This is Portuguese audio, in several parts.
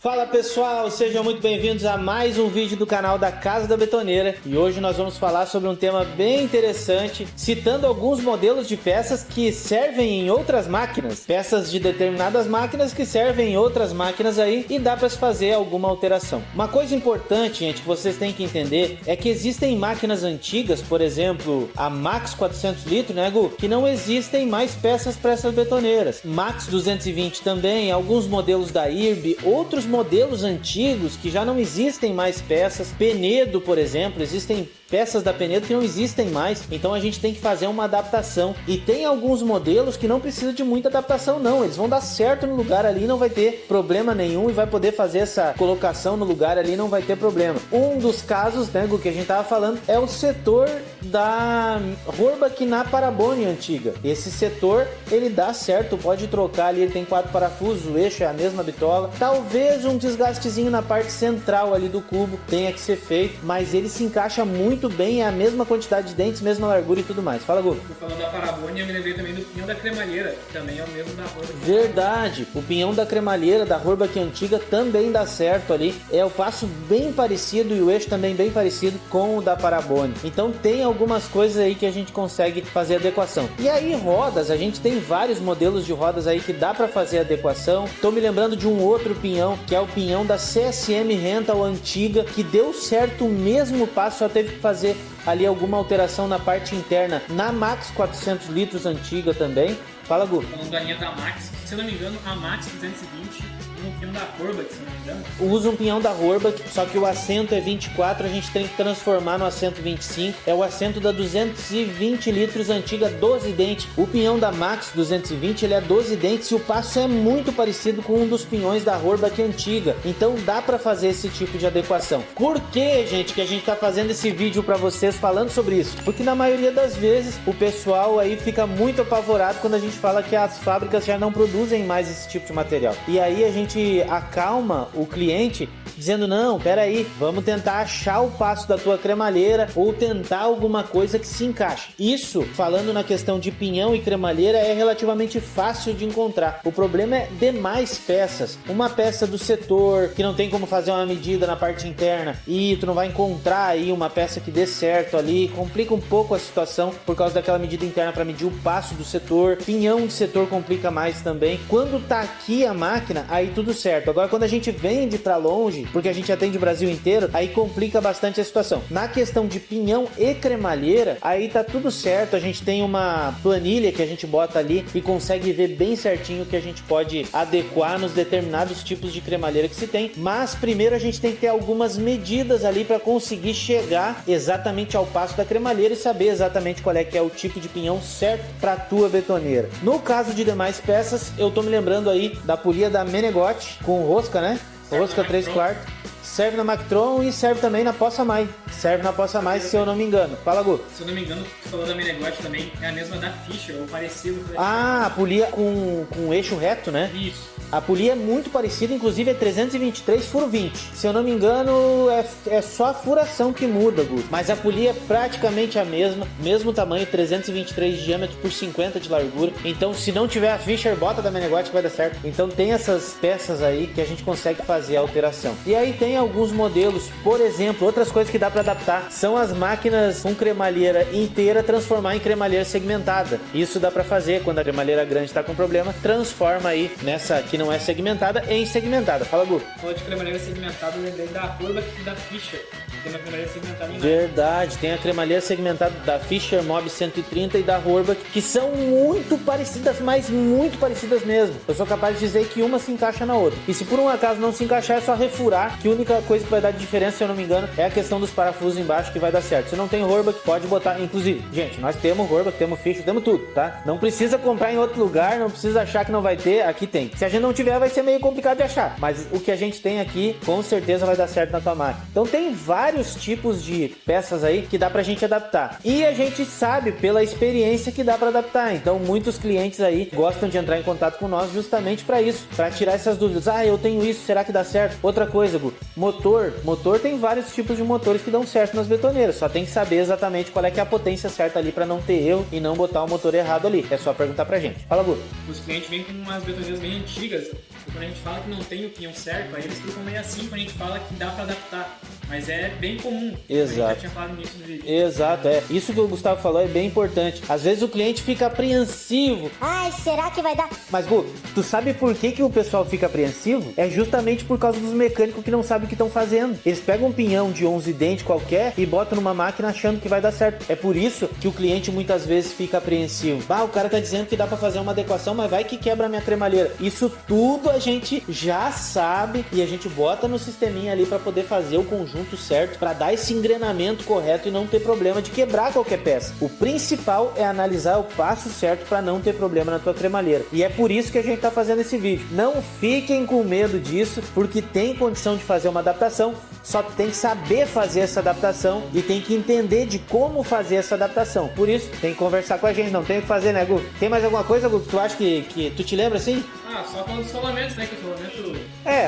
Fala pessoal, sejam muito bem-vindos a mais um vídeo do canal da Casa da Betoneira e hoje nós vamos falar sobre um tema bem interessante, citando alguns modelos de peças que servem em outras máquinas, peças de determinadas máquinas que servem em outras máquinas aí e dá para se fazer alguma alteração. Uma coisa importante, gente, que vocês têm que entender é que existem máquinas antigas, por exemplo, a Max 400 litros, né, Gu? Que não existem mais peças para essas betoneiras. Max 220 também, alguns modelos da IRB, outros modelos antigos que já não existem mais peças. Penedo, por exemplo, existem peças da Penedo que não existem mais, então a gente tem que fazer uma adaptação. E tem alguns modelos que não precisam de muita adaptação não, eles vão dar certo no lugar ali, não vai ter problema nenhum e vai poder fazer essa colocação no lugar ali, não vai ter problema. Um dos casos, né, que a gente tava falando é o setor da Horbach na Parabone antiga. Esse setor, ele dá certo, pode trocar ali, ele tem 4 parafusos, o eixo é a mesma bitola, talvez um desgastezinho na parte central ali do cubo tenha que ser feito, mas ele se encaixa muito bem, é a mesma quantidade de dentes, mesma largura e tudo mais. Fala, Gu. Tô falando da Parabone, eu me lembrei também do pinhão da cremalheira, que também é o mesmo da Horbach. Verdade, o pinhão da cremalheira da Horbach antiga também dá certo ali, é o passo bem parecido e o eixo também bem parecido com o da Parabone. Então tem algumas coisas aí que a gente consegue fazer adequação. E aí rodas, a gente tem vários modelos de rodas aí que dá para fazer adequação. Tô me lembrando de um outro pinhão, que é o pinhão da CSM Rental antiga, que deu certo o mesmo passo, só teve que fazer ali alguma alteração na parte interna na Max 400 litros antiga também. Fala, Gu. Falando da linha da Max, se eu não me engano, a Max 220 um pinhão da Horbach, se eu não me engano. Usa um pinhão da Horbach, só que o assento é 24, a gente tem que transformar no assento 25. É o assento da 220 litros antiga, 12 dentes. O pinhão da Max 220, ele é 12 dentes e o passo é muito parecido com um dos pinhões da Horbach antiga. Então dá pra fazer esse tipo de adequação. Por que, gente, que a gente tá fazendo esse vídeo pra vocês falando sobre isso? Porque na maioria das vezes o pessoal aí fica muito apavorado quando a gente fala que as fábricas já não produzem mais esse tipo de material. E aí a gente acalma o cliente dizendo, não, peraí, vamos tentar achar o passo da tua cremalheira ou tentar alguma coisa que se encaixe. Isso, falando na questão de pinhão e cremalheira, é relativamente fácil de encontrar. O problema é demais peças. Uma peça do setor que não tem como fazer uma medida na parte interna e tu não vai encontrar aí uma peça que dê certo ali, complica um pouco a situação por causa daquela medida interna para medir o passo do setor. Pinhão de setor complica mais também. Quando tá aqui a máquina, aí tudo certo. Agora quando a gente vende para longe, porque a gente atende o Brasil inteiro, aí complica bastante a situação. Na questão de pinhão e cremalheira, aí tá tudo certo, a gente tem uma planilha que a gente bota ali e consegue ver bem certinho o que a gente pode adequar nos determinados tipos de cremalheira que se tem, mas primeiro a gente tem que ter algumas medidas ali para conseguir chegar exatamente ao passo da cremalheira e saber exatamente qual é que é o tipo de pinhão certo para tua betoneira. No caso de demais peças, eu tô me lembrando aí da polia da Menegote com rosca, né? Rosca 3/4, serve na Mactron e serve também na Poça Mai. Serve na Poça Mai, se eu não me engano. Fala, Gu. Se eu não me engano, você falou da Menegote também, é a mesma da Fischer, ou parecido. Ah, a polia com eixo reto, né? Isso. A polia é muito parecida, inclusive é 323 furo 20. Se eu não me engano, é só a furação que muda, Gu. Mas a polia é praticamente a mesma, mesmo tamanho, 323 de diâmetro por 50 de largura. Então, se não tiver a Fischer, bota da Menegote que vai dar certo. Então, tem essas peças aí que a gente consegue fazer a alteração. E aí tem alguns modelos, por exemplo, outras coisas que dá para adaptar são as máquinas com cremalheira inteira transformar em cremalheira segmentada. Isso dá para fazer quando a cremalheira grande está com problema, transforma aí nessa que não é segmentada em segmentada. Fala, Gu. Falou de cremalheira segmentada, eu lembrei da Horbach e da Fischer. Tem uma cremalheira segmentada em Verdade, tem a cremalheira segmentada da Fischer Mob 130 e da Horbach, que são muito parecidas, mas muito parecidas mesmo. Eu sou capaz de dizer que uma se encaixa na outra. E se por um acaso não se encaixar, é só refurar, que a única coisa que vai dar de diferença, se eu não me engano, é a questão dos parafusos embaixo que vai dar certo. Se não tem Horbach, pode botar, inclusive, gente, nós temos Horbach, temos Fischer, temos tudo, tá? Não precisa comprar em outro lugar, não precisa achar que não vai ter, aqui tem. Se a gente não tiver, vai ser meio complicado de achar, mas o que a gente tem aqui, com certeza vai dar certo na tua máquina. Então tem vários vários tipos de peças aí que dá pra gente adaptar. E a gente sabe pela experiência que dá pra adaptar. Então muitos clientes aí gostam de entrar em contato com nós justamente pra isso, pra tirar essas dúvidas. Ah, eu tenho isso, será que dá certo? Outra coisa, Gu, motor tem vários tipos de motores que dão certo nas betoneiras. Só tem que saber exatamente qual é que é a potência certa ali pra não ter erro e não botar o motor errado ali. É só perguntar pra gente. Fala, Gu. Os clientes vêm com umas betoneiras bem antigas, e quando a gente fala que não tem o pinhão certo, aí eles ficam meio assim quando a gente fala que dá pra adaptar. Mas é bem comum. Exato. A gente já tinha falado nisso no vídeo. Exato, é. Isso que o Gustavo falou é bem importante. Às vezes o cliente fica apreensivo. Ai, será que vai dar? Mas, Gu, tu sabe por que o pessoal fica apreensivo? É justamente por causa dos mecânicos que não sabem o que estão fazendo. Eles pegam um pinhão de 11 dentes qualquer e botam numa máquina achando que vai dar certo. É por isso que o cliente muitas vezes fica apreensivo. Ah, o cara tá dizendo que dá pra fazer uma adequação, mas vai que quebra a minha cremalheira. Isso tudo a gente já sabe e a gente bota no sisteminha ali pra poder fazer o conjunto certo, para dar esse engrenamento correto e não ter problema de quebrar qualquer peça. O principal é analisar o passo certo para não ter problema na tua cremalheira. E é por isso que a gente tá fazendo esse vídeo. Não fiquem com medo disso, porque tem condição de fazer uma adaptação, só tem que saber fazer essa adaptação e tem que entender de como fazer essa adaptação. Por isso, tem que conversar com a gente, não tem o que fazer, né, Gu? Tem mais alguma coisa, Gu, que tu acha que tu te lembra assim? Ah, só com os rolamentos, né? Que o rolamento...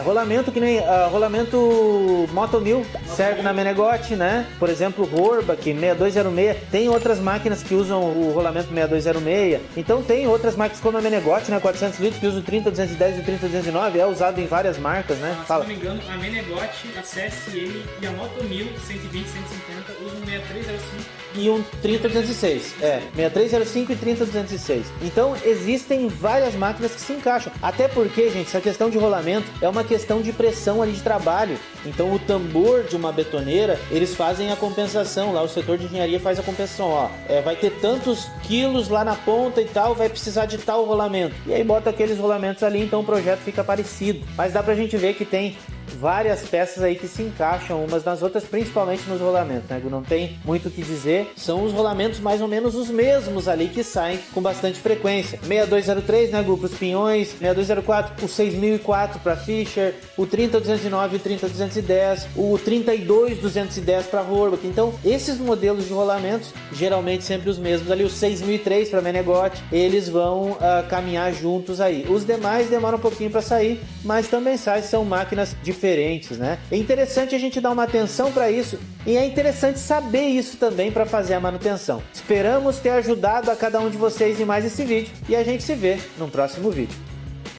Rolamento que nem rolamento Moto 1000 serve na Menegote, né? Por exemplo, Horbach 6206. Tem outras máquinas que usam o rolamento 6206. Então tem outras máquinas como a Menegote, né? 400 litros que usa o 30210 e o 30209. É usado em várias marcas, né? Se não me engano, a Menegote, a CSM e a Moto 1000 120, 150 usam 6305. E um 30206. 6305 e 30206. Então existem várias máquinas que se encaixam. Até porque, gente, essa questão de rolamento é uma questão de pressão ali de trabalho. Então o tambor de uma betoneira, eles fazem a compensação lá, o setor de engenharia faz a compensação, ó. Vai ter tantos quilos lá na ponta e tal, vai precisar de tal rolamento. E aí bota aqueles rolamentos ali, então o projeto fica parecido. Mas dá pra gente ver que tem várias peças aí que se encaixam umas nas outras, principalmente nos rolamentos, né? Não tem muito o que dizer, são os rolamentos mais ou menos os mesmos ali que saem com bastante frequência. 6203, né, Gu, pros pinhões, 6204, o 6004 para Fischer, o 30209 e o 30210, o 32210 para Horbach. Então, esses modelos de rolamentos, geralmente sempre os mesmos ali, o 6003 para Menegote, eles vão caminhar juntos aí. Os demais demoram um pouquinho para sair, mas também saem, são máquinas diferentes, né? É interessante a gente dar uma atenção para isso e é interessante saber isso também para fazer a manutenção. Esperamos ter ajudado a cada um de vocês em mais esse vídeo e a gente se vê no próximo vídeo.